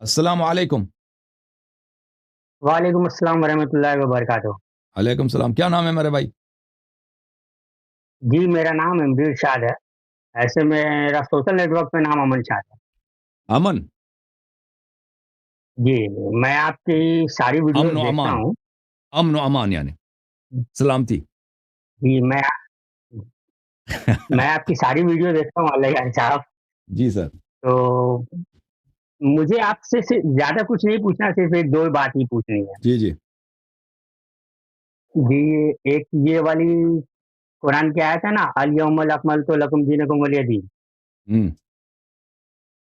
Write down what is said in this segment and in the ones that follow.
السلام علیکم۔ وعلیکم السلام ورحمۃ اللہ وبرکاتہ۔ علیکم السلام، کیا نام ہے میرے بھائی؟ جی میرا نام امبیر شاد ہے، ایسے میرا سوشل نیٹ ورک پہ نام امن شاد ہے۔ امن، جی میں آپ کی ساری امن ویڈیوز و دیکھتا امان، ہوں۔ امن و امان یعنی سلامتی۔ جی میں آپ کی ساری ویڈیو دیکھتا ہوں اللہ یار صاحب۔ جی سر۔ تو مجھے آپ سے زیادہ کچھ نہیں پوچھنا، صرف ایک دو بات ہی پوچھنی ہے۔ جی جی جی ایک یہ والی قرآن کی آیت ہے نا، الیوم اکملت لکم دینکم ولی دین، ہوں،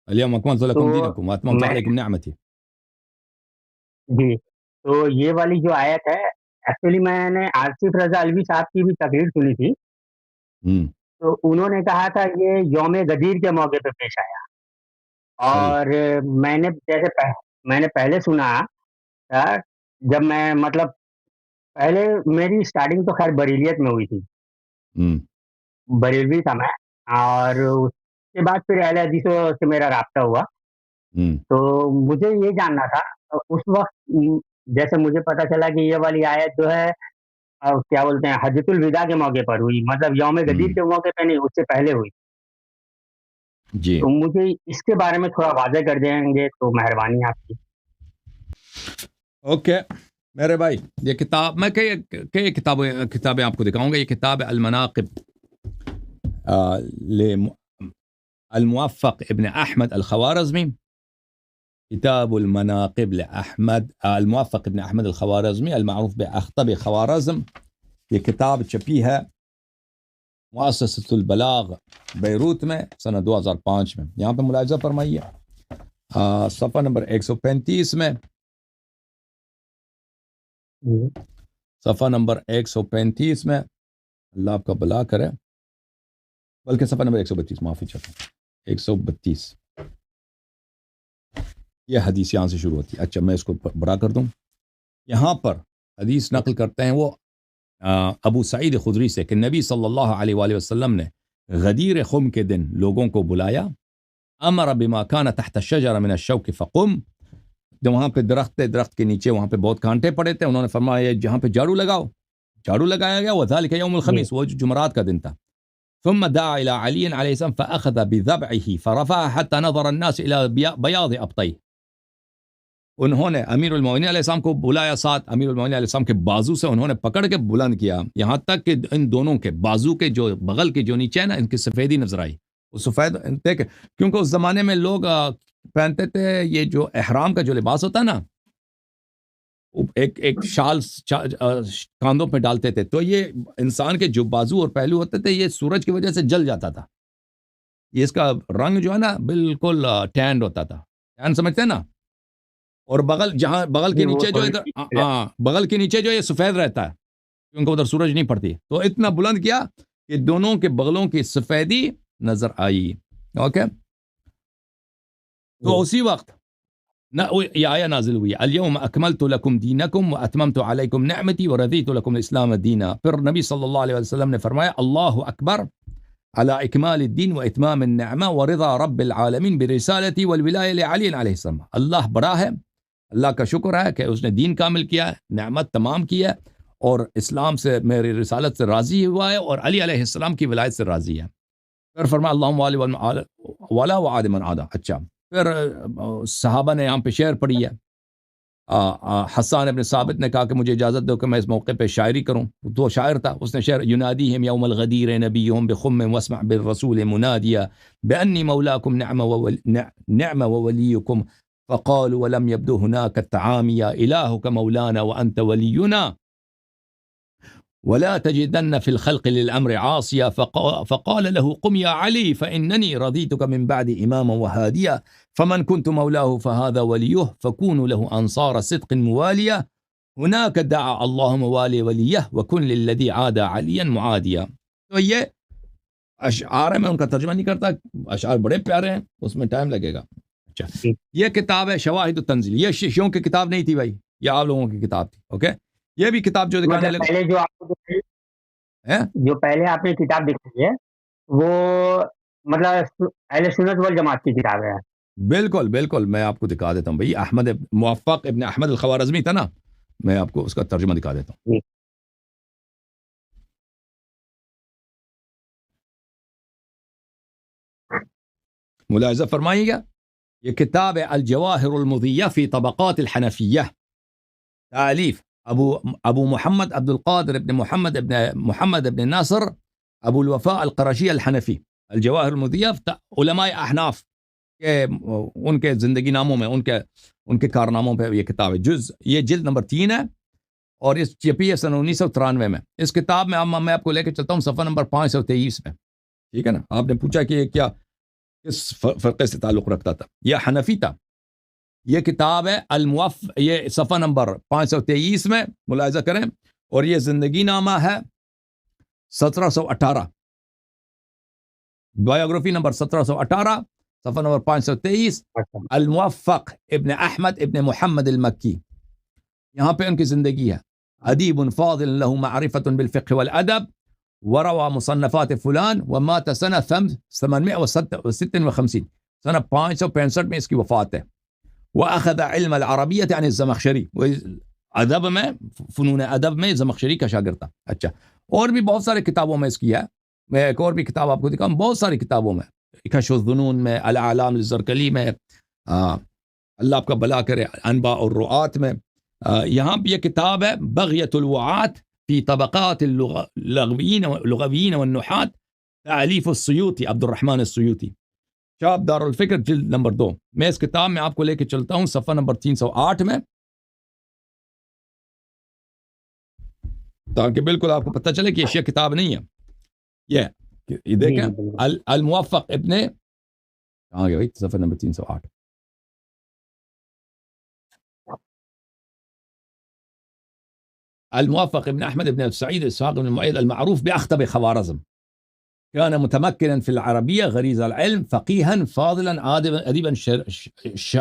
اليوم اکملت تو لکم دینکم واتممت میں علیکم نعمتی۔ جی تو یہ والی جو آیت ہے، ایکچولی میں نے آصف رضا الوی صاحب کی بھی تقریر سنی تھی، ہوں، تو انہوں نے کہا تھا یہ یوم غدیر کے موقع پہ پیش آیا، صحیح، اور میں نے میں نے پہلے سنا تھا، جب میں مطلب پہلے میری سٹارٹنگ تو خیر بریلیت میں ہوئی تھی، ہوں، بریلوی تھا میں، اور اس کے بعد پھر اہل حدیثوں سے میرا رابطہ ہوا، ہوں، تو مجھے یہ جاننا تھا اس وقت جیسے مجھے پتا چلا کہ یہ والی آیت جو ہے کیا بولتے ہیں حجۃ الوداع کے موقع پر ہوئی، مطلب یوم غدیر ہوں، کے موقع پہ نہیں، اس سے پہلے ہوئی، جی تو مجھے اس کے بارے میں تھوڑا واضح کر دیں گے تو مہربانی آپ کی۔ اوکے میرے بھائی، یہ کتاب میں کئی کتابیں آپ کو دکھاؤں گا۔ یہ کتاب ہے المناقب الموفق ابن احمد الخوارزمی، کتاب المناقب لأحمد الموفق ابن احمد الخوارزمی المعروف بأخطب خوارزم۔ یہ کتاب چھپی ہے مؤسسۃ البلاغ بیروت میں سنہ 2005 میں۔ یہاں پہ ملاحظہ فرمائیے صفحہ نمبر 135 میں، صفحہ نمبر 135 میں، اللہ آپ کا بلا کرے، بلکہ صفحہ نمبر 132، معافی چاہتا ہوں، 132 یہ حدیث یہاں سے شروع ہوتی ہے۔ اچھا میں اس کو بڑا کر دوں۔ یہاں پر حدیث نقل کرتے ہیں وہ ابو سعید خدری سے کہ نبی صلی اللہ علیہ وآلہ وسلم نے غدیر خم کے دن لوگوں کو بلایا، امر بما کان تحت الشجر من الشوک فقم، جو وہاں پہ درخت کے نیچے وہاں پہ بہت کانٹے پڑے تھے، انہوں نے فرمایا جہاں پہ جھاڑو لگاؤ، جھاڑو لگایا گیا، وذلك یوم جی الخمیس، وہ جمعرات کا دن تھا۔ ثم دعا الى علی علیہ السلام فاخذ بذبعه فرفع حتى نظر الناس الى بیاض ابطیہ، انہوں نے امیر المومنین علیہ السلام کو بلایا، ساتھ امیر المومنین علیہ السلام کے بازو سے انہوں نے پکڑ کے بلند کیا، یہاں تک کہ ان دونوں کے بازو کے جو بغل کے جو نیچے ہے نا، ان کی سفیدی نظر آئی۔ وہ سفید دیکھ، کیونکہ اس زمانے میں لوگ پہنتے تھے یہ جو احرام کا جو لباس ہوتا ہے نا، ایک شال کاندھوں پہ ڈالتے تھے، تو یہ انسان کے جو بازو اور پہلو ہوتے تھے یہ سورج کی وجہ سے جل جاتا تھا، یہ اس کا رنگ جو ہے نا بالکل ٹینڈ ہوتا تھا، ٹین سمجھتے ہیں نا، اور جہاں بغل کے جی وہ نیچے جو ادھر بغل کے نیچے جو یہ سفید رہتا ہے کیونکہ ادھر سورج نہیں پڑتی، تو اتنا بلند کیا کہ دونوں کے بغلوں کی سفیدی نظر آئی۔ اوکے، تو اسی وقت یہ آیہ نازل ہوئی، الیوم اکملت لکم دینکم واتممت علیکم نعمتی ورضیت لکم الاسلام دینا۔ پھر نبی صلی اللہ علیہ وسلم نے فرمایا اللہ اکبر على اکمال الدین و اتمام النعمہ ورضا رب العالمین برسالتی والولایہ لعلی علیہ السلام، اللہ بڑا ہے، اللہ کا شکر ہے کہ اس نے دین کامل کیا ہے، نعمت تمام کی ہے، اور اسلام سے میری رسالت سے راضی ہوا ہے، اور علی علیہ السلام کی ولایت سے راضی ہے۔ پھر فرمایا اللہم والی ولا وعاد من عادا۔ اچھا پھر صحابہ نے یہاں پہ شعر پڑھی ہے، حسان ابن ثابت نے کہا کہ مجھے اجازت دو کہ میں اس موقع پہ شاعری کروں، تو شاعر تھا، اس نے شعر ینادیہم یوم الغدیر نبیہم بخم واسمع بالرسول منادیا بانی مولاکم نعم وولیکم فقالوا ولم يبدو هناك الطعام يا إلهك مولانا وأنت ولينا ولا تجدن في الخلق للأمر عاصيا فقال له قم يا علي فإنني رضيتك من بعد إماما وهاديا فمن كنت مولاه فهذا وليه فكونوا له أنصار صدق مواليا هناك دعا الله موالي وليه وكن للذي عاد عليا معاديا۔ تو یہ اشعار میں ان کا ترجمہ نہیں کرتا، اشعار بڑے پیارے ہیں، اس میں ٹائم لگے گا۔ اچھا یہ کتاب ہے شواہد التنزیل، یہ شیعوں کی کتاب نہیں تھی بھائی، یہ آپ لوگوں کی کتاب تھی۔ اوکے، یہ بھی کتاب جو دکھانے مطلب لگا پہلے جو آپ کو ہے، جو پہلے آپ نے کتاب دکھائی ہے وہ مطلب اہل سنت والجماعت کی کتاب ہے۔ بالکل بالکل میں آپ کو دکھا دیتا ہوں بھائی. موفق ابن احمد الخوارزمی تھا نا, میں آپ کو اس کا ترجمہ دکھا دیتا ہوں. جی. ملاحظہ فرمائیے گا, یہ کتاب ہے الجواہر المضیہ فی طبقات الحنفیہ, تالیف ابو محمد عبد القادر ابن محمد ابن ناصر ابو الوفاء القرشی الحنفی. الجواہر المضیہ علماء احناف کہ ان کے زندگی ناموں میں ان کے کارناموں پہ یہ کتاب ہے. یہ جلد نمبر 3 ہے اور اس چھپی ہے سن 1993 میں. اس کتاب میں میں آپ کو لے کے چلتا ہوں صفحہ نمبر 523 میں. ٹھیک ہے نا, آپ نے پوچھا کہ یہ کیا کس فرقے سے تعلق رکھتا تھا, یہ حنفی تھا. یہ کتاب ہے یہ صفحہ نمبر 523 میں ملاحظہ کریں, اور یہ زندگی نامہ ہے 1718, بایوگرافی نمبر 1718 صفحہ نمبر 523, الموفق ابن احمد ابن محمد المکی. یہاں پہ ان کی زندگی ہے. ادیب فاضل له معرفة بالفقه والادب وروى مصنفات فلان ومات سنة 856, سنہ 565 میں اس کی وفات ہے. واخذ علم العربیة عن الزمخشری, ادب میں فنون ادب میں زمخشری کا شاگرد تھا. اچھا, اور بھی بہت سارے کتابوں میں اس کی ہے. میں ایک اور بھی کتاب آپ کو دکھاؤں, بہت ساری کتابوں میں, کشف الظنون میں, الاعلام للزرکلی میں, اللہ آپ کا بلا کرے, انباء الرعات میں. یہاں بھی یہ کتاب ہے بغیۃ الوعات فی طبقات اللغویین والنحات, تالیف السیوطی عبد الرحمن السیوطی, شاب دار الفکر جلد نمبر 2. میں اس کتاب میں آپ کو لے کے چلتا ہوں صفحہ نمبر 308 میں, تاکہ بالکل آپ کو پتہ چلے کہ یہ کتاب نہیں ہے. یہ دیکھیں الموفق ابن, کہاں گیا بھائی, صفحہ نمبر 308. الموفق ابن احمد ابن سعيد اسحاق بن المؤيد المعروف باخطب خوارزم, كان متمكنا في العربية غريز العلم, فقيها فاضلا ادیبا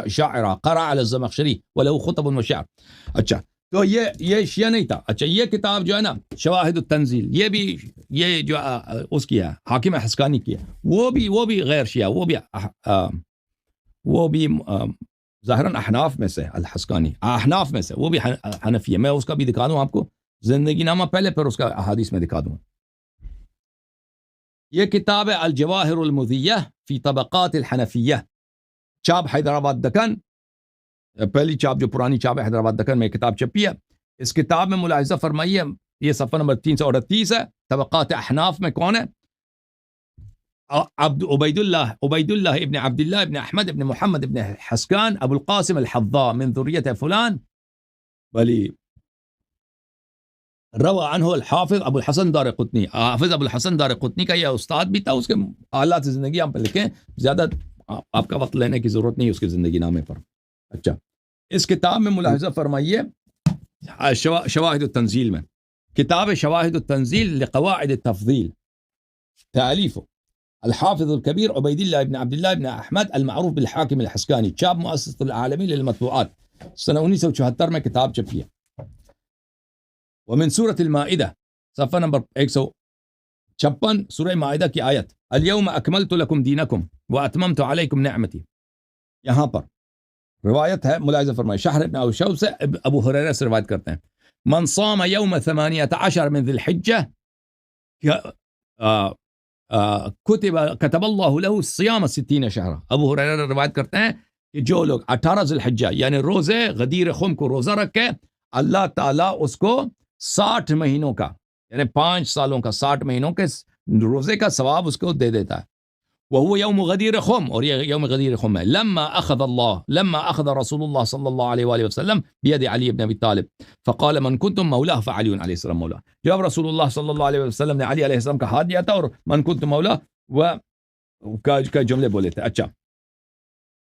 شاعرا, قرأ على الزمخشري وله خطب وشعر. اچھا, تو یہ شیعہ نہیں تھا. اچھا, یہ کتاب جو ہے نا شواہد التنزیل, یہ جو اس کی ہے حاکم حسکانی کی ہے, وہ بھی غیر شیعہ, وہ بھی ظاہراً احناف میں سے, الحسکانی احناف میں سے, وہ بھی حنفی ہے. میں اس کا بھی دکھا دوں آپ کو زندگی نامہ پہلے, پھر اس کا احادیث میں دکھا دوں. یہ کتاب ہے الجواہر المضیہ فی طبقات الحنفیہ, چاپ حیدرآباد دکن, پہلی چاپ جو پرانی چاپ ہے حیدرآباد دکن میں کتاب چھپی ہے. اس کتاب میں ملاحظہ فرمائیے, یہ صفحہ نمبر 338 ہے. طبقات احناف میں کون ہے؟ عبید اللہ ابن عبداللہ ابن احمد ابن محمد ابن حسکان ابو القاسم الحضاء من ذریت فلان بلی روى عنہ الحافظ ابو الحسن دارقطنی. حافظ ابو الحسن دارقطنی کا یہ استاد بھی تھا. اس کے حالات زندگی آپ لکھیں, زیادہ آپ کا وقت لینے کی ضرورت نہیں اس کے زندگی نامے پر. اچھا, اس کتاب میں ملاحظہ فرمائیے شواہد التنزیل میں, کتاب شواہد التنزیل لقواعد التفضیل, تالیف الحافظ الكبير عبید اللہ ابن عبداللہ ابن احمد المعروف بالحاکم الحسکانی, چاپ مؤسسۃ العالمی للمطبوعات, سنہ 1974 میں کتاب چھپی ہے. ومن سورة المائدہ, صفحہ نمبر 156, سورہ مائدہ کی آیت اليوم اکملت لکم دینکم واتممت علیکم نعمتی. یہاں پر روایت ہے, ملاحظہ فرمائے, شہر ابن اوشو سے ابو ہریرہ سے روایت کرتے ہیں, من صام یوم 18 من ذی الحجہ کتب اللہ له صیام 60 شہرا. ابو ہریرہ روایت کرتے ہیں کہ جو لوگ 18 ذی الحجہ یعنی روزے غدیر خم کو روزہ رکھے, اللہ تعالیٰ اس کو 60 مہینوں کا یعنی 5 سالوں کا 60 مہینوں کے روزے کا ثواب اس کو دے دیتا ہے. وهو يوم غدير خم, اور یہ یوم غدیر خم ہے. لما اخذ رسول اللہ صلی اللہ علیہ وآلہ وسلم بید علی بن ابی طالب فقال من کنتم مولاه فعلی علیہ السلام مولا. جب رسول اللہ صلی اللہ علیہ وسلم نے علی علیہ السلام کا ہاتھ دیا تھا اور من کنتم مولا کا جملے بولے تھے. اچھا,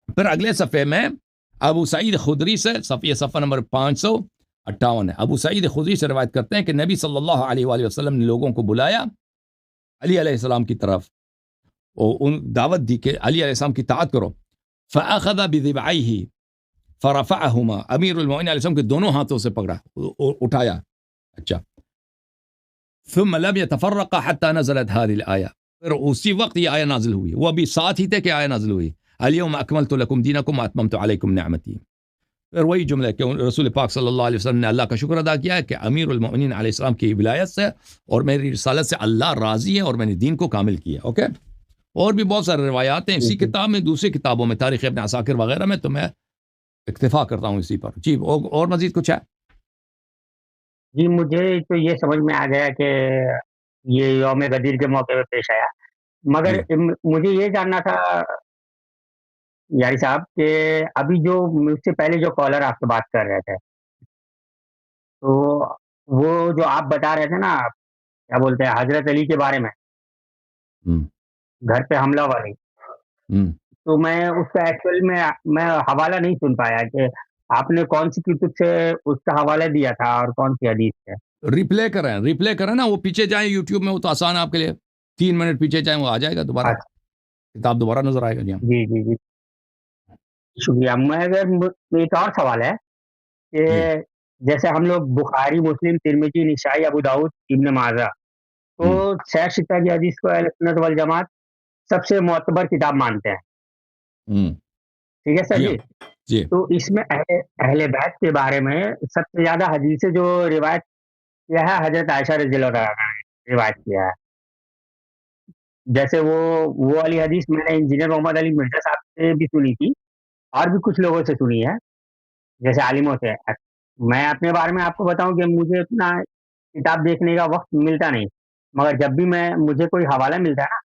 پھر اگلے صفحے میں ابو سعید خدری سے صفحہ نمبر 558 ہے. ابو سعید خدری سے روایت کرتے ہیں کہ نبی صلی اللہ علیہ وآلہ وسلم نے لوگوں کو بلایا علی علیہ السلام کی طرف, ان دعوت دی کہ علی علیہ السلام کی اطاعت کرو. فاخذ بذبعیہ فرفعہما, امیر المؤمنین علیہ السلام کے دونوں ہاتھوں سے پکڑا, اٹھایا. اچھا, ثم لم يتفرقا حتى نزلت هذه الآیہ, پھر اسی وقت یہ آیہ نازل ہوئی. وہ ابھی ساتھ ہی تھے کہ آیہ نازل ہوئی. الیوم اکملت لکم دینکم واتممت علیکم نعمتی. پھر وہی جملہ کہ رسول پاک صلی اللہ علیہ وسلم نے اللہ کا شکر ادا کیا ہے کہ امیر المؤمنین علیہ السلام کی ولایت سے اور میری رسالت سے اللہ راضی ہے اور میں نے دین کو کامل کیا. اوکے. اور بھی بہت سارے روایات ہیں اسی کتاب میں, دوسری کتابوں میں, تاریخ ابن عساکر وغیرہ میں, تو میں اکتفا کرتا ہوں اسی پر. جی اور مزید کچھ ہے؟ جی مجھے تو یہ سمجھ میں آ گیا کہ یہ یوم غدیر کے موقع پہ پیش آیا، مگر جی مجھے یہ جاننا تھا یاری صاحب کہ ابھی جو مجھ سے پہلے جو کالر آپ سے بات کر رہے تھے، تو وہ جو آپ بتا رہے تھے نا، کیا بولتے ہیں، حضرت علی کے بارے میں، ہم، گھر پہ حملہ والی، ہم. تو میں اس کا ایکچوئل میں حوالہ نہیں سن پایا کہ آپ نے کون سی کتب سے اس کا حوالہ دیا تھا اور کون سی حدیث سے. ریپلے کریں نا, وہ پیچھے جائیں یوٹیوب میں, وہ تو آسان ہے آپ کے لیے, 3 منٹ پیچھے جائیں وہ آ جائے گا دوبارہ, اچھا، کتاب دوبارہ نظر آئے گا. جی ہاں. جی جی جی، شکریہ. ایک اور سوال ہے کہ جی. جیسے ہم لوگ بخاری، مسلم، ترمذی، نسائی، ابو داؤد، ابن ماجہ، تو ہم، سیر سٹہ کی حدیث کو اہل سنت والجماعت سب سے معتبر کتاب مانتے ہیں. ہم. ٹھیک ہے سر جی ہاں. جی. جی. تو اس میں اہل بیت کے بارے میں سب سے زیادہ حدیثیں جو روایت کیا ہے حضرت عائشہ رضی اللہ تعالیٰ عنہا نے روایت کیا ہے. جیسے وہ والی حدیث میں نے انجینئر محمد علی مرزا صاحب سے بھی سنی تھی اور بھی کچھ لوگوں سے سنی ہے، جیسے عالموں سے. میں اپنے بارے میں آپ کو بتاؤں کہ مجھے اتنا کتاب دیکھنے کا وقت ملتا نہیں، مگر جب بھی مجھے کوئی حوالہ ملتا ہے نا،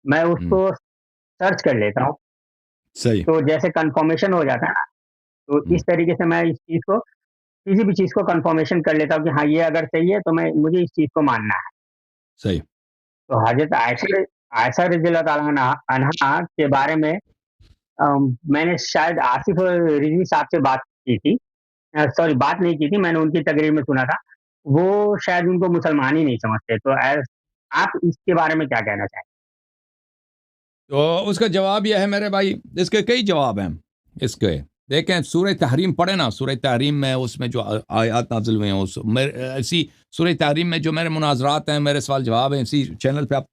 میں اس ہم. کو سرچ کر لیتا ہوں. صحیح. تو جیسے کنفرمیشن ہو جاتا ہے نا، تو ہم. اس طریقے سے میں اس چیز کو، کسی بھی چیز کو کنفرمیشن کر لیتا ہوں کہ ہاں یہ اگر صحیح ہے تو مجھے اس چیز کو ماننا ہے. صحیح. تو حضرت عائشہ رضی اللہ تعالیٰ عنہا کے بارے میں میں نے شاید آصف رضوی صاحب سے بات کی تھی، سوری بات نہیں کی تھی، میں نے ان کی تقریر میں سنا تھا. وہ شاید ان کو مسلمان ہی نہیں سمجھتے. تو آپ اس کے بارے میں کیا کہنا چاہیں؟ تو اس کا جواب یہ ہے میرے بھائی, اس کے کئی جواب ہیں. اس کے دیکھیں, سورہ تحریم پڑھے نا, سورہ تحریم میں اس میں جو آیات نازل ہوئے ہیں, اسی سورہ تحریم میں جو میرے مناظرات ہیں, میرے سوال جواب ہیں, اسی چینل پہ آپ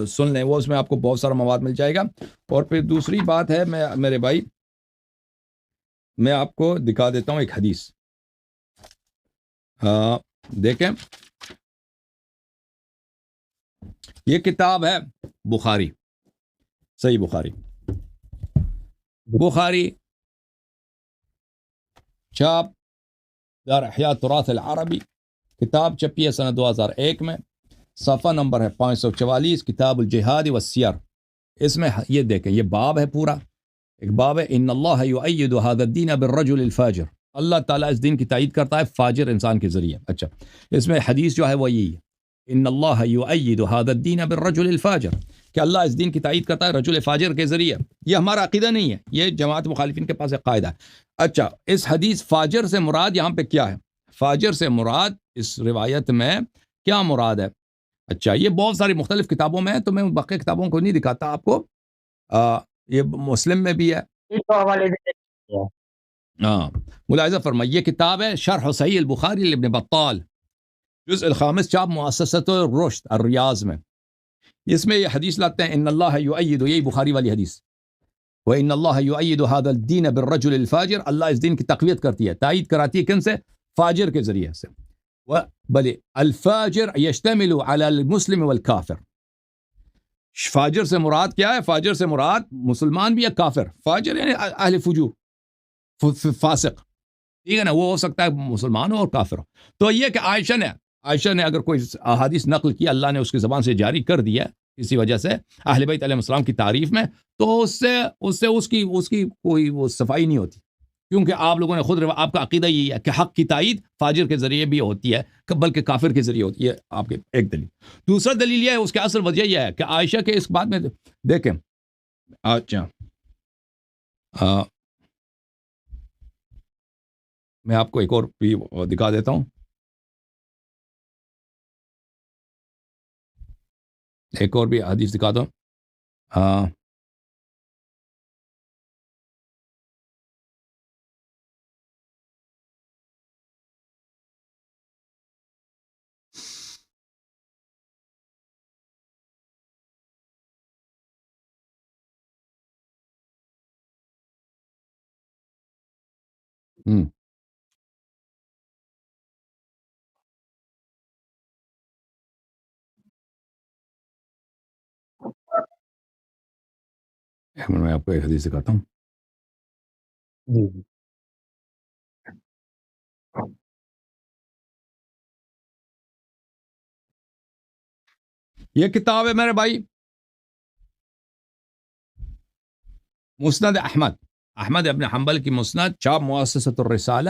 سن لیں, وہ اس میں آپ کو بہت سارا مواد مل جائے گا. اور پھر دوسری بات ہے, میرے بھائی, میں آپ کو دکھا دیتا ہوں ایک حدیث. دیکھیں, یہ کتاب ہے بخاری, صحیح بخاری چھاپ دار احیاء تراث العربی, کتاب چھپی ہے سنہ 2001 میں, صفحہ نمبر ہے 544, کتاب الجہاد والسیر. اس میں یہ دیکھیں, یہ باب ہے پورا, ایک باب ہے, ان اللہ یؤید هذا الدین بالرجل الفاجر, اللہ تعالیٰ اس دین کی تائید کرتا ہے فاجر انسان کے ذریعے. اچھا, اس میں حدیث جو ہے وہ یہی ہے, ان اللہ یؤید هذا الدین بالرجل الفاجر, کہ اللہ اس دین کی تائید کرتا ہے رجل فاجر کے ذریعے. یہ ہمارا عقیدہ نہیں ہے, یہ جماعت مخالفین کے پاس ایک قاعدہ ہے. اچھا, اس حدیث فاجر سے مراد یہاں پہ کیا ہے؟ فاجر سے مراد اس روایت میں کیا مراد ہے؟ اچھا, یہ بہت ساری مختلف کتابوں میں ہے, تو میں باقی کتابوں کو نہیں دکھاتا آپ کو. یہ مسلم میں بھی ہے. اس کو حوالے سے ہاں, ملاحظہ فرمائیے, یہ کتاب ہے شرح صحیح البخاری لابن بطال, جزء الخامس, چاپ مؤسسۃ الرشد الریاض میں. اس میں یہ حدیث لاتے ہیں, ان اللہ یؤید, یہی بخاری والی حدیث, وَإِنَّ اللَّهَ يُؤَيِّدُ هَذَا الدِّينَ بِالرَّجُلِ الْفَاجِرِ, اللہ اس دین کی تقویت کرتی ہے, تائید کراتی ہے, کن سے؟ فاجر کے ذریعے سے. بلے الفاجر يشتمل على المسلم والکافر, فاجر سے مراد کیا ہے؟ فاجر سے مراد مسلمان بھی ہے, کافر. فاجر یعنی اہل فجور, فاسق, ٹھیک ہے نا, وہ ہو سکتا ہے مسلمان ہو اور کافر ہو. تو یہ کہ عائشہ نے اگر کوئی احادیث نقل کی, اللہ نے اس کی زبان سے جاری کر دیا کسی وجہ سے اہل بیت علیہ السلام کی تعریف میں, تو اس سے اس کی کوئی وہ صفائی نہیں ہوتی, کیونکہ آپ لوگوں نے خود آپ کا عقیدہ یہی ہے کہ حق کی تائید فاجر کے ذریعے بھی ہوتی ہے, بلکہ کافر کے ذریعے ہوتی ہے. آپ کے ایک دلیل. دوسرا دلیل یہ ہے, اس کے اصل وجہ یہ ہے کہ عائشہ کے اس بات میں دیکھیں. اچھا, میں آپ کو ایک اور بھی دکھا دیتا ہوں, ایک اور بھی حدیث دکھا دو. میں آپ کو ایک حدیث دکھاتا ہوں. جی یہ کتاب ہے میرے بھائی مسند احمد ابن حنبل کی مسند، چاپ مؤسسۃ الرسالہ،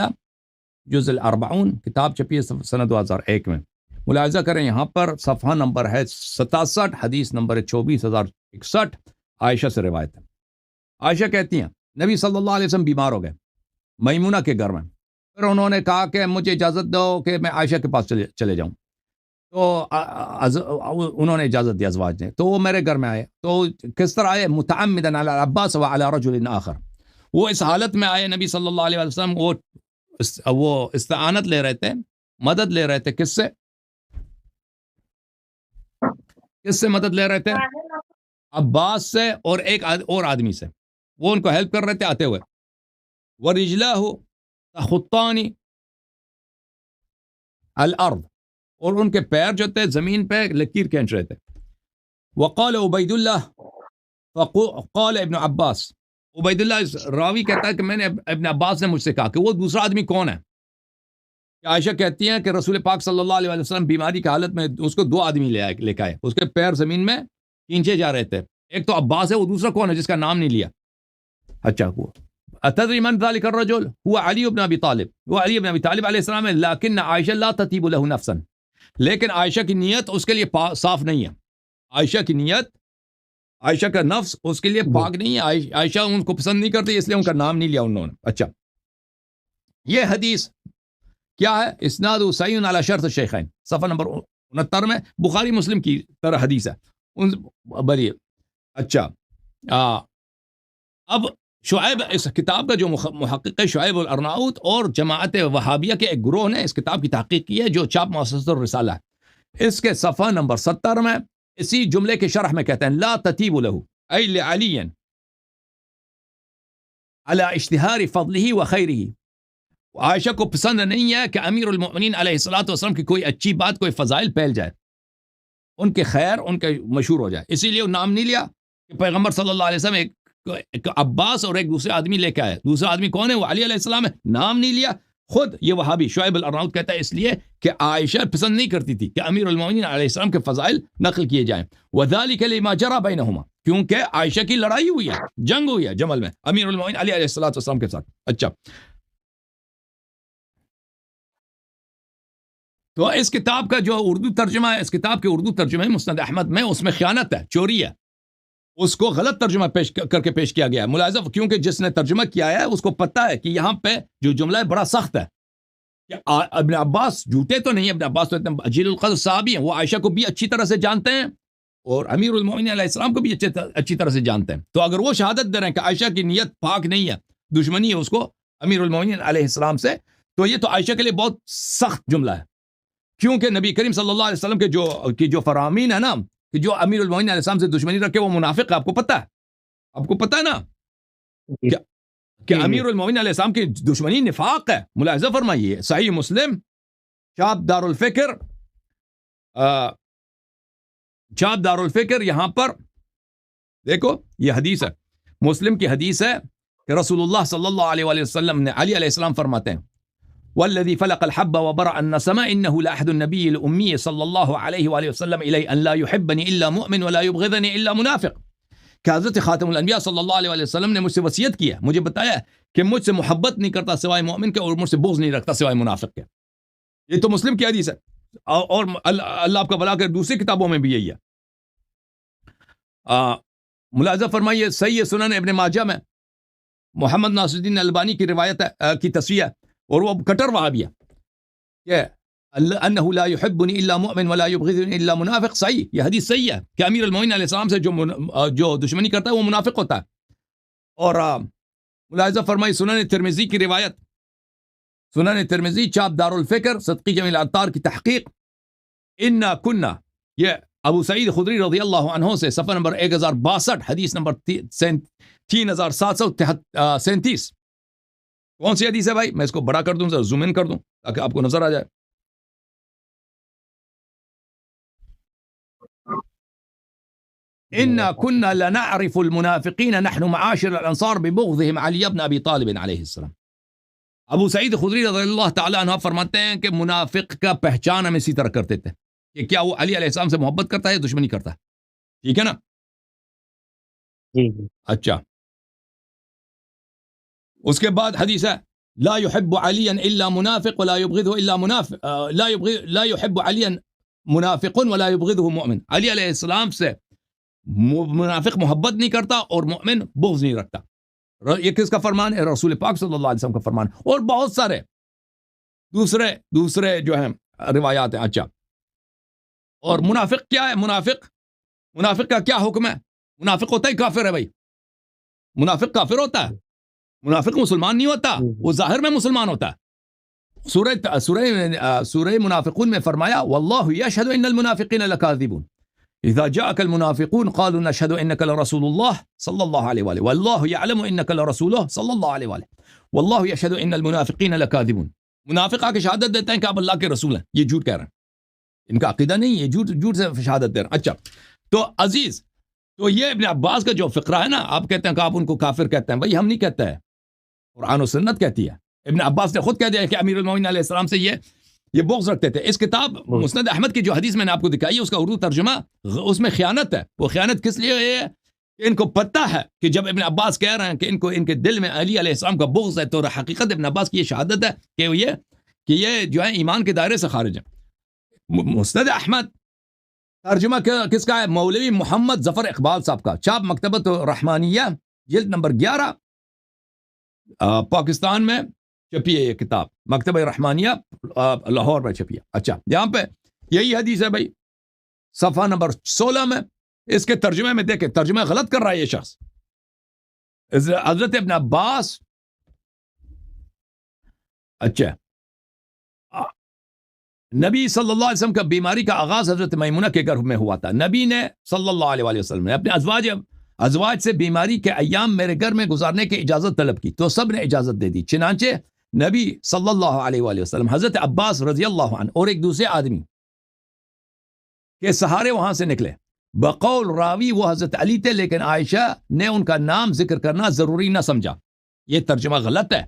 جز الاربعون، کتاب چھپی ہے سنہ 2001 میں. ملاحظہ کریں یہاں پر صفحہ نمبر ہے 67، حدیث نمبر ہے 24061، عائشہ سے روایت ہے. عائشہ کہتی ہیں نبی صلی اللہ علیہ وسلم بیمار ہو گئے میمونہ کے گھر میں. پھر انہوں نے کہا کہ مجھے اجازت دو کہ میں عائشہ کے پاس چلے جاؤں. تو انہوں نے اجازت دی ازواج نے، تو وہ میرے گھر میں آئے. تو کس طرح آئے؟ متعمدن علی العباس وعلی رجل آخر. وہ اس حالت میں آئے نبی صلی اللہ علیہ وسلم، وہ استعانت لے رہے تھے، مدد لے رہے تھے. کس سے مدد لے رہے تھے؟ عباس سے اور ایک اور آدمی سے. وہ ان کو ہیلپ کر رہے تھے آتے ہوئے. وَرِجْلَاهُ تَخُطَّانِ الْأَرْض، اور ان کے پیر جو تھے زمین پہ لکیر کھینچ رہے تھے. وقال عبید اللہ فقال ابن عباس، عبید اللہ راوی کہتا ہے کہ میں نے ابن عباس نے مجھ سے کہا کہ وہ دوسرا آدمی کون ہے؟ عائشہ کہتی ہیں کہ رسول پاک صلی اللہ علیہ وسلم بیماری کی حالت میں اس کو دو آدمی لے کے آئے، اس کے پیر زمین میں کھینچے جا رہے تھے. ایک تو عباس ہے، وہ دوسرا کون ہے جس کا نام نہیں لیا؟ اچھا، وہ اتدری من ذلك الرجل هو علی بن ابی طالب، وہ علی بن ابی طالب علیہ السلام ہے. لیکن عائشہ لا تطیب له نفسا، لیکن عائشہ کی نیت اس کے لیے صاف نہیں ہے. عائشہ کی نیت، عائشہ کا نفس اس کے لیے پاک نہیں ہے. عائشہ ان کو پسند نہیں کرتی، اس لیے ان کا نام نہیں لیا انہوں نے. اچھا، یہ حدیث کیا ہے؟ اسناد صحیح علی شرط الشیخین، صفحہ نمبر 69 میں، بخاری مسلم کی طرح حدیث ہے. بلیے اچھا، اب شعیب، اس کتاب کا جو محقق ہے شعیب الارناؤت اور جماعت وہابیہ کے ایک گروہ نے اس کتاب کی تحقیق کی ہے جو چاپ مؤسسۃ الرسالہ ہے. اس کے صفحہ نمبر 70 میں اسی جملے کے شرح میں کہتے ہیں لا تطیب له ای لعلی علی اشتہار فضلہ و خیرہ. عائشہ کو پسند نہیں ہے کہ امیر المؤمنین علیہ الصلوۃ والسلام کی کوئی اچھی بات، کوئی فضائل پھیل جائے، ان کے خیر، ان کے مشہور ہو جائے. اسی لیے وہ نام نہیں لیا کہ پیغمبر صلی اللہ علیہ وسلم ایک عباس اور ایک دوسرے آدمی لے کے آئے. دوسرا آدمی کون ہے؟ وہ علی علیہ السلام ہے، نام نہیں لیا. خود یہ وہابی شعیب الارناؤت کہتا ہے اس لیے کہ عائشہ پسند نہیں کرتی تھی کہ امیر المؤمنین علیہ السلام کے فضائل نقل کیے جائیں. وذالک لما جرى بینہما، کیونکہ عائشہ کی لڑائی ہوئی ہے، جنگ ہوئی ہے جمل میں امیر المؤمنین علی علیہ السلام کے ساتھ. اچھا، تو اس کتاب کا جو اردو ترجمہ ہے، اس کتاب کے اردو ترجمہ ہے مسند احمد میں، اس میں خیانت ہے، چوری ہے. اس کو غلط ترجمہ کر کے پیش کیا گیا ہے. ملاحظہ، کیونکہ جس نے ترجمہ کیا ہے اس کو پتہ ہے کہ یہاں پہ جو جملہ ہے بڑا سخت ہے. کہ ابن عباس جھوٹے تو نہیں، ابن عباس تو اتنے جلیل القدر صحابی ہیں، وہ عائشہ کو بھی اچھی طرح سے جانتے ہیں اور امیر المؤمنین علیہ السلام کو بھی اچھی طرح سے جانتے ہیں. تو اگر وہ شہادت دے رہے ہیں کہ عائشہ کی نیت پاک نہیں ہے، دشمنی ہے اس کو امیر المؤمنین علیہ السلام سے، تو یہ تو عائشہ کے لیے بہت سخت جملہ ہے. کیونکہ نبی کریم صلی اللہ علیہ وسلم کے جو فرامین ہے نا، کہ جو امیر المؤمنین علیہ السلام سے دشمنی رکھے وہ منافق ہے. آپ کو پتہ ہے، آپ کو پتہ ہے نا کہ امیر المؤمنین علیہ السلام کی دشمنی نفاق ہے. ملاحظہ فرمائیے، صحیح مسلم چاپ دار الفکر یہاں پر دیکھو، یہ حدیث ہے، مسلم کی حدیث ہے کہ رسول اللہ صلی اللہ علیہ وآلہ وسلم نے، علی علیہ السلام فرماتے ہیں والذی فلق الحب وبرأ النسمة انه لأحد النبي الأمی صلی اللہ علیہ وآلہ وسلم الی ان لا يحبنی الا مؤمن ولا يبغضنی الا منافق. کہ حضرت خاتم الانبیاء صلی اللہ علیہ وآلہ وسلم نے مجھ سے وصیت کی ہے، مجھے بتایا کہ مجھ سے محبت نہیں کرتا سوائے مومن کے اور مجھ سے بغض نہیں رکھتا سوائے منافق کے. یہ تو مسلم کی حدیث ہے، اور اللہ آپ کا بھلا کر دوسری کتابوں میں بھی یہی ہے. ملاحظہ فرمائیے، صحیح سنن ابن ماجہ میں محمد ناصر الدین البانی کی روایت ہے، کی تصحیح ہے، اور وہ کٹر وہابی ہے کہ انہ لا يحبنی الا مؤمن ولا یبغضنی الا منافق. صحیح، یہ حدیث صحیح ہے کہ امیر المؤمنین علیہ السلام سے جو دشمنی کرتا ہے وہ منافق ہوتا ہے. اور ملاحظہ فرمائی سنن ترمذی کی روایت، سنن ترمذی چاپ دار الفکر صدقی جمیل العطار کی تحقیق، انا کنا، یہ ابو سعید خدری رضی اللہ عنہ سے، صفحہ نمبر 1062، حدیث نمبر 3737، کون سی حدیث ہے بھائی؟ میں اس کو بڑا کر دوں, زوم ان کر دوں تاکہ آپ کو نظر آ جائے. إنا كنا لنعرف المنافقين نحن معاشر الانصار ببغضهم علي بن ابي طالب علیہ السلام. ابو سعید خدری رضی اللہ تعالیٰ عنہ فرماتے ہیں کہ منافق کا پہچان ہم اسی طرح کرتے تھے کہ کیا وہ علی علیہ السلام سے محبت کرتا ہے, دشمنی کرتا ہے. ٹھیک ہے نا؟ جی اچھا, اس کے بعد حدیث ہے لا يحب عليا الا منافق ولا يبغضه الا منافق, لا يحب عليا منافق ولا يبغضه مؤمن. علی علیہ السلام سے منافق محبت نہیں کرتا اور مومن بغض نہیں رکھتا. یہ کس کا فرمان ہے؟ رسول پاک صلی اللہ علیہ وسلم کا فرمان. اور بہت سارے دوسرے جو ہیں روایات ہیں. اچھا, اور منافق کیا ہے؟ منافق کا کیا حکم ہے؟ منافق ہوتا ہی کافر ہے بھائی. منافق کافر ہوتا ہے, منافق مسلمان نہیں ہوتا, وہ ظاہر میں مسلمان ہوتا ہے. سورہ منافقون میں فرمایا واللہ یشہد ان المنافقین لکاذبون اذا جاءك المنافقون قالوا نشهد انك لرسول الله صلى الله عليه واله والله يعلم انك لرسوله صلى الله عليه واله والله يشهد ان المنافقين لكاذبون. منافق آ کے شہادت دیتے ہیں کہ آپ اللہ کے رسول ہیں, یہ جھوٹ کہہ رہے ہیں, ان کا عقیدہ نہیں ہے, جھوٹ سے شہادت دے رہے ہیں. اچھا تو عزیز, تو یہ ابن عباس کا جو فقرہ ہے نا, آپ کہتے ہیں کہ آپ ان کو کافر کہتے ہیں, بھائی ہم نہیں کہتے ہیں, قرآن و سنت کہتی ہے. ابن عباس نے خود کہہ دیا کہ امیر المومنین علیہ السلام سے یہ بغض رکھتے تھے. اس کتاب مسند احمد کی جو حدیث میں نے آپ کو دکھائی ہے اس کا اردو ترجمہ, اس میں خیانت ہے. وہ خیانت کس لیے ہے کہ ان کو پتہ ہے کہ جب ابن عباس کہہ رہے ہیں کہ ان کے دل میں علی علیہ السلام کا بغض ہے, تو حقیقت ابن عباس کی یہ شہادت ہے کہ یہ جو ہے ایمان کے دائرے سے خارج ہے. مسند احمد ترجمہ کس کا ہے؟ مولوی محمد ظفر اقبال صاحب کا, چاپ مکتبۃ رحمانیہ, جلد نمبر 11, پاکستان میں چھپی ہے یہ کتاب, مکتبہ رحمانیہ لاہور میں چھپی ہے. اچھا, یہاں پہ یہی حدیث ہے بھائی, صفحہ نمبر 16 میں. اس کے ترجمے میں دیکھیں, ترجمہ غلط کر رہا ہے یہ شخص. حضرت ابن عباس, اچھا, نبی صلی اللہ علیہ وسلم کا بیماری کا آغاز حضرت میمونہ کے گھر میں ہوا تھا. نبی نے صلی اللہ علیہ وسلم نے اپنے ازواج سے بیماری کے ایام میرے گھر میں گزارنے کی اجازت طلب کی تو سب نے اجازت دے دی. چنانچہ نبی صلی اللہ علیہ وسلم, حضرت عباس رضی اللہ عنہ اور ایک دوسرے آدمی کے سہارے وہاں سے نکلے. بقول راوی وہ حضرت علی تھے, لیکن عائشہ نے ان کا نام ذکر کرنا ضروری نہ سمجھا. یہ ترجمہ غلط ہے.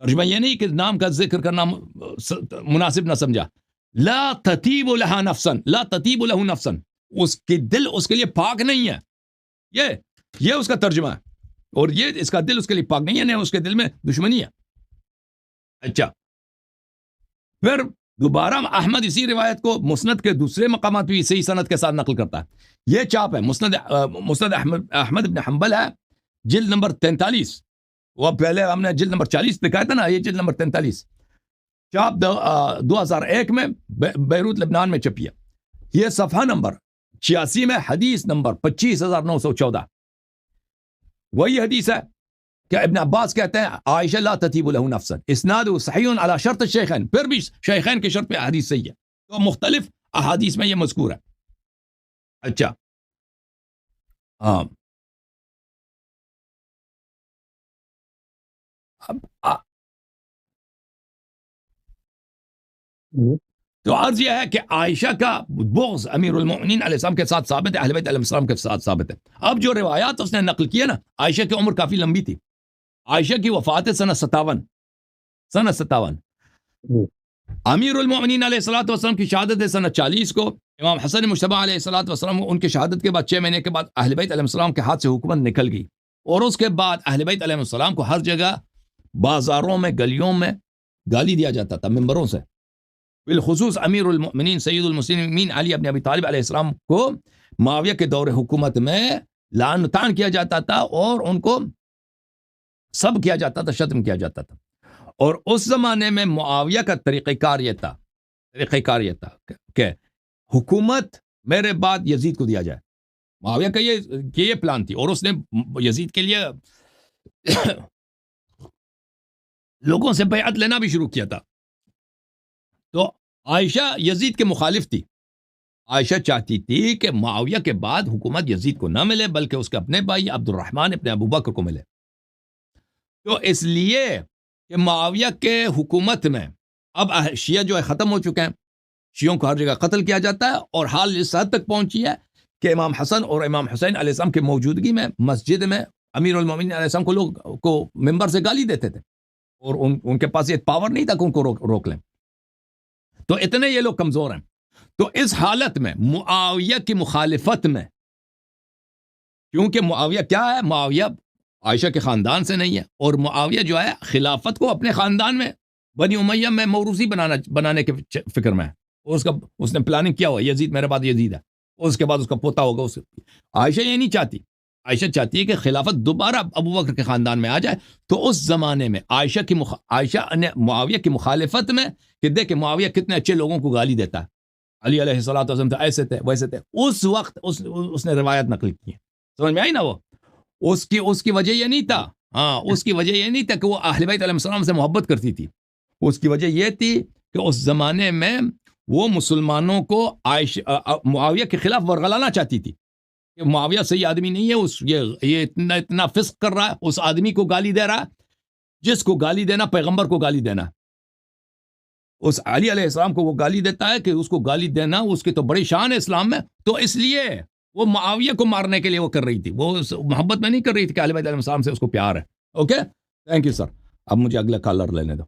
ترجمہ یہ نہیں کہ نام کا ذکر کرنا مناسب نہ سمجھا. لا تطیب لها نفسا, لا تطیب له نفسا, اس کے دل اس کے لیے پاک نہیں ہے. یہ اس کا ترجمہ ہے, اور یہ اس کا دل اس کے لیے پاک نہیں ہے, نہیں اس کے دل میں دشمنی ہے. اچھا, پھر دوبارہ احمد اسی روایت کو مسند کے دوسرے مقامات بھی صحیح سند کے ساتھ نقل کرتا ہے. یہ چاپ ہے مسند احمد بن حنبل ہے, جلد نمبر 43. وہ پہلے ہم نے جلد نمبر 40 دکھایا تھا نا, یہ جلد نمبر 43, چاپ 2001 میں بیروت لبنان میں چھپی ہے. یہ صفحہ نمبر 86 میں حدیث نمبر 25914. وہی حدیث ہے کہ ابن عباس کہتے ہیں عائشہ لا تطیب له نفسا, اسناد صحیح علی شرط الشیخین, پھر بھی شیخین کی شرط پہ حدیث صحیح ہے. تو مختلف احادیث میں یہ مذکور ہے. اچھا, ہاں, تو عرض یہ ہے کہ عائشہ کا بغض امیر المؤمنین علیہ السلام کے ساتھ ثابت ہے, اہل بیت علیہ السلام کے ساتھ ثابت ہے. اب جو روایات اس نے نقل کی ہے نا, عائشہ کی عمر کافی لمبی تھی. عائشہ کی وفات ہے سنہ 57. امیر المؤمنین علیہ الصلوۃ والسلام کی شہادت ہے سنہ 40 کو. امام حسن مجتبی علیہ الصلوۃ والسلام, ان کی شہادت کے بعد 6 مہینے کے بعد اہل بیت علیہ السلام کے ہاتھ سے حکومت نکل گئی, اور اس کے بعد اہل بیت علیہ السلام کو ہر جگہ بازاروں میں, گلیوں میں گالی دیا جاتا تھا, ممبروں سے. بالخصوص امیر المؤمنین سید المسلمین علی ابن ابی طالب علیہ السلام کو معاویہ کے دور حکومت میں لعن و طعن کیا جاتا تھا, اور ان کو سب کیا جاتا تھا, شتم کیا جاتا تھا. اور اس زمانے میں معاویہ کا طریقہ کار یہ تھا کہ حکومت میرے بعد یزید کو دیا جائے. معاویہ کا یہ پلان تھی, اور اس نے یزید کے لیے لوگوں سے بیعت لینا بھی شروع کیا تھا. تو عائشہ یزید کے مخالف تھی. عائشہ چاہتی تھی کہ معاویہ کے بعد حکومت یزید کو نہ ملے, بلکہ اس کے اپنے بھائی عبد الرحمن ابن ابو بکر کو ملے. تو اس لیے کہ معاویہ کے حکومت میں اب شیعہ جو ہے ختم ہو چکے ہیں، شیعوں کو ہر جگہ قتل کیا جاتا ہے، اور حال اس حد تک پہنچی ہے کہ امام حسن اور امام حسین علیہ السلام کی موجودگی میں مسجد میں امیر المومنین علیہ السلام کو لوگ کو ممبر سے گالی دیتے تھے، اور ان کے پاس یہ پاور نہیں تھا کہ ان کو روک لیں. تو اتنے یہ لوگ کمزور ہیں. تو اس حالت میں معاویہ کی مخالفت میں، کیونکہ معاویہ کیا ہے، معاویہ عائشہ کے خاندان سے نہیں ہے، اور معاویہ جو ہے خلافت کو اپنے خاندان میں بنی امیہ میں موروثی بنانے کے فکر میں ہے. اس نے پلاننگ کیا ہوا، یزید میرے بعد یزید ہے، اور اس کے بعد اس کا پوتا ہوگا. عائشہ یہ نہیں چاہتی. عائشہ چاہتی ہے کہ خلافت دوبارہ ابو بکر کے خاندان میں آ جائے. تو اس زمانے میں عائشہ نے معاویہ کی مخالفت میں کہ دیکھ معاویہ کتنے اچھے لوگوں کو گالی دیتا ہے، علی علیہ الصلوۃ والسلام تو ایسے تھے ویسے تھے. اس وقت اس نے روایت نقل کی ہے. سمجھ میں آئی نا؟ وہ اس کی وجہ یہ نہیں تھا، ہاں اس کی وجہ یہ نہیں تھا کہ وہ اہل بیت علیہ السلام سے محبت کرتی تھی. اس کی وجہ یہ تھی کہ اس زمانے میں وہ مسلمانوں کو معاویہ کے خلاف ورغلانا چاہتی تھی کہ معاویہ صحیح آدمی نہیں ہے، یہ اتنا فسق کر رہا ہے، اس آدمی کو گالی دے رہا ہے جس کو گالی دینا پیغمبر کو گالی دینا. اس علی علیہ السلام کو وہ گالی دیتا ہے کہ اس کو گالی دینا اس کی تو بڑی شان ہے اسلام میں. تو اس لیے وہ معاویہ کو مارنے کے لیے وہ کر رہی تھی، وہ محبت میں نہیں کر رہی تھی کہ اہل بیت علیہ السلام سے اس کو پیار ہے. Okay, thank you sir. اب مجھے اگلا کالر لینے دو.